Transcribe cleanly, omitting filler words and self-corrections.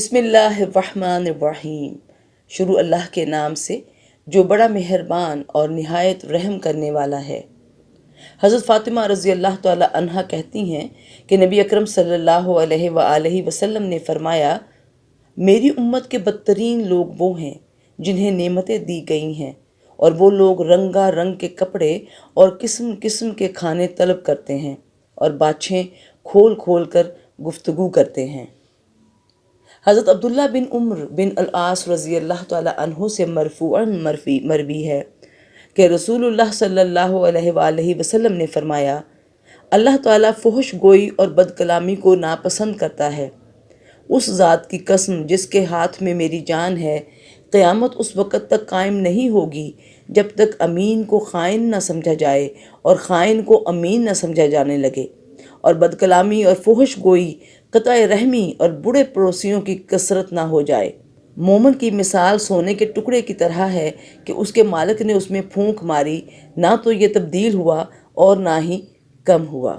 بسم اللہ الرحمن الرحیم۔ شروع اللہ کے نام سے جو بڑا مہربان اور نہایت رحم کرنے والا ہے۔ حضرت فاطمہ رضی اللہ تعالی عنہا کہتی ہیں کہ نبی اکرم صلی اللہ علیہ وآلہ وسلم نے فرمایا، میری امت کے بدترین لوگ وہ ہیں جنہیں نعمتیں دی گئی ہیں اور وہ لوگ رنگا رنگ کے کپڑے اور قسم قسم کے کھانے طلب کرتے ہیں اور باتیں کھول کھول کر گفتگو کرتے ہیں۔ حضرت عبداللہ بن عمر بن العاص رضی اللہ تعالیٰ عنہ سے مرفوعاً مروی ہے کہ رسول اللہ صلی اللہ علیہ وآلہ وسلم نے فرمایا، اللہ تعالیٰ فحش گوئی اور بد کلامی کو ناپسند کرتا ہے۔ اس ذات کی قسم جس کے ہاتھ میں میری جان ہے، قیامت اس وقت تک قائم نہیں ہوگی جب تک امین کو خائن نہ سمجھا جائے اور خائن کو امین نہ سمجھا جانے لگے، اور بد کلامی اور فحش گوئی، قطع رحمی اور برے پڑوسیوں کی کثرت نہ ہو جائے۔ مومن کی مثال سونے کے ٹکڑے کی طرح ہے کہ اس کے مالک نے اس میں پھونک ماری، نہ تو یہ تبدیل ہوا اور نہ ہی کم ہوا۔